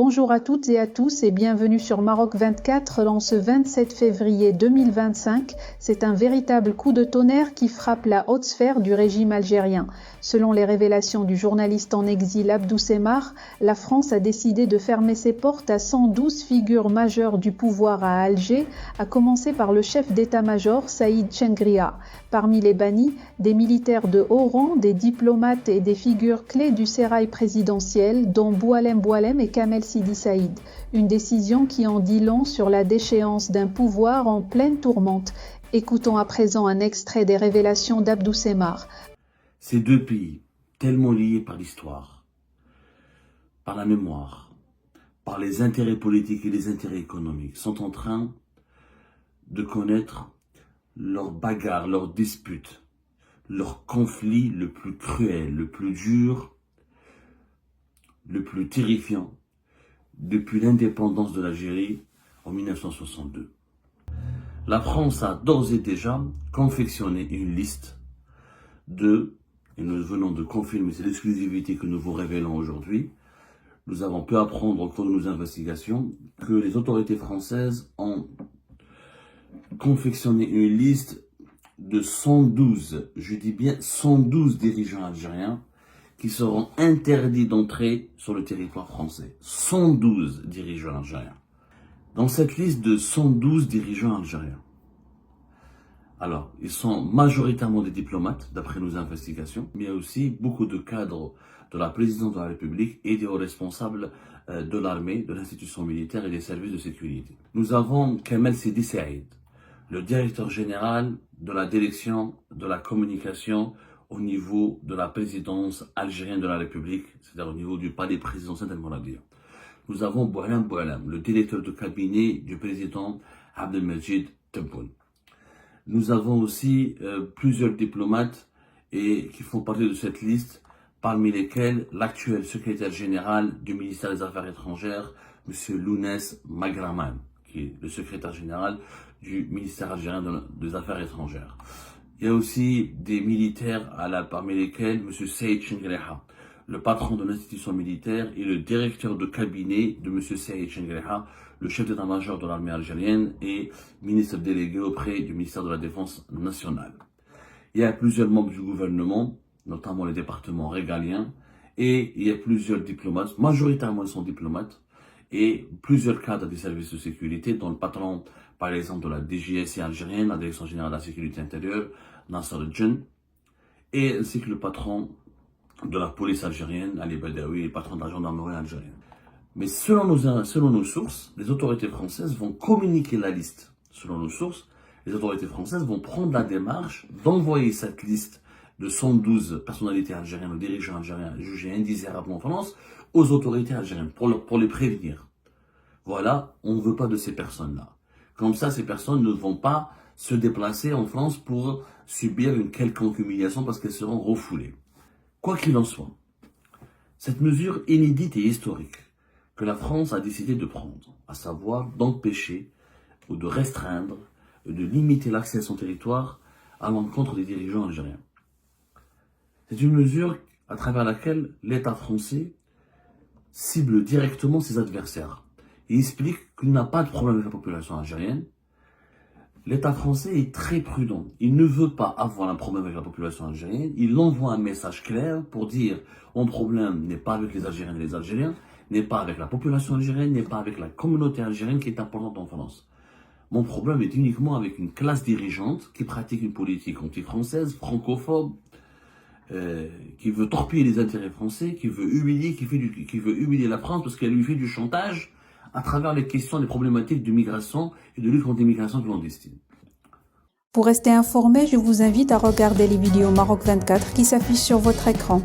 bonjour à toutes et à tous et bienvenue sur Maroc 24 en ce 27 février 2025. C'est un véritable coup de tonnerre qui frappe la haute sphère du régime algérien. Selon les révélations du journaliste en exil Abdou Semar, la France a décidé de fermer ses portes à 112 figures majeures du pouvoir à Alger, à commencer par le chef d'état-major Saïd Chengria. Parmi les bannis, des militaires de haut rang, des diplomates et des figures clés du sérail présidentiel, dont Boualem Boualem et Kamel Sidi Saïd. Une décision qui en dit long sur la déchéance d'un pouvoir en pleine tourmente. Écoutons à présent un extrait des révélations d'Abdou Semar. Ces deux pays, tellement liés par l'histoire, par la mémoire, par les intérêts politiques et les intérêts économiques, sont en train de connaître leur bagarre, leur dispute, leur conflit le plus cruel, le plus dur, le plus terrifiant depuis l'indépendance de l'Algérie en 1962. La France a d'ores et déjà confectionné une liste et nous venons de confirmer, c'est l'exclusivité que nous vous révélons aujourd'hui. Nous avons pu apprendre au cours de nos investigations que les autorités françaises ont confectionné une liste de 112, je dis bien 112 dirigeants algériens qui seront interdits d'entrer sur le territoire français. 112 dirigeants algériens. Dans cette liste de 112 dirigeants algériens, alors, ils sont majoritairement des diplomates, d'après nos investigations, mais il y a aussi beaucoup de cadres de la présidence de la République et des hauts responsables de l'armée, de l'institution militaire et des services de sécurité. Nous avons Kamel Sidi Saïd, le directeur général de la direction de la communication au niveau de la présidence algérienne de la République, c'est-à-dire au niveau du palais présidentiel d'El-Mouradia. Nous avons Boualem Boualem, le directeur de cabinet du président Abdelmajid Tebboune. Nous avons aussi plusieurs diplomates qui font partie de cette liste, parmi lesquels l'actuel secrétaire général du ministère des Affaires étrangères, M. Lounès Magraman, qui est le secrétaire général du ministère algérien des Affaires étrangères. Il y a aussi des militaires parmi lesquels M. Saïd Chengria, le patron de l'institution militaire et le directeur de cabinet de M. Saïd Chengria, le chef d'état-major de l'armée algérienne et ministre délégué auprès du ministère de la Défense nationale. Il y a plusieurs membres du gouvernement, notamment les départements régaliens, et il y a plusieurs diplomates, majoritairement ils sont diplomates, et plusieurs cadres des services de sécurité, dont le patron, par exemple, de la DGSI algérienne, la Direction générale de la sécurité intérieure, Nasser Djen, et ainsi que le patron de la police algérienne, Ali Badawi, et le patron de la gendarmerie algérienne. Mais selon nos sources, les autorités françaises vont communiquer la liste. Selon nos sources, les autorités françaises vont prendre la démarche d'envoyer cette liste de 112 personnalités algériennes ou dirigeants algériens jugés indésirables en France aux autorités algériennes pour les prévenir. Voilà, on ne veut pas de ces personnes-là. Comme ça, ces personnes ne vont pas se déplacer en France pour subir une quelconque humiliation parce qu'elles seront refoulées. Quoi qu'il en soit, cette mesure inédite et historique que la France a décidé de prendre, à savoir d'empêcher ou de restreindre, de limiter l'accès à son territoire à l'encontre des dirigeants algériens. C'est une mesure à travers laquelle l'État français cible directement ses adversaires et explique qu'il n'a pas de problème avec la population algérienne. L'État français est très prudent. Il ne veut pas avoir un problème avec la population algérienne. Il envoie un message clair pour dire « Mon problème n'est pas avec les Algériennes et les Algériens, n'est pas avec la population algérienne, n'est pas avec la communauté algérienne qui est importante en France. Mon problème est uniquement avec une classe dirigeante qui pratique une politique anti-française, francophobe, qui veut torpiller les intérêts français, qui veut humilier la France parce qu'elle lui fait du chantage à travers les questions, les problématiques de migration et de lutte contre l'immigration clandestine. » Pour rester informé, je vous invite à regarder les vidéos Maroc 24 qui s'affichent sur votre écran.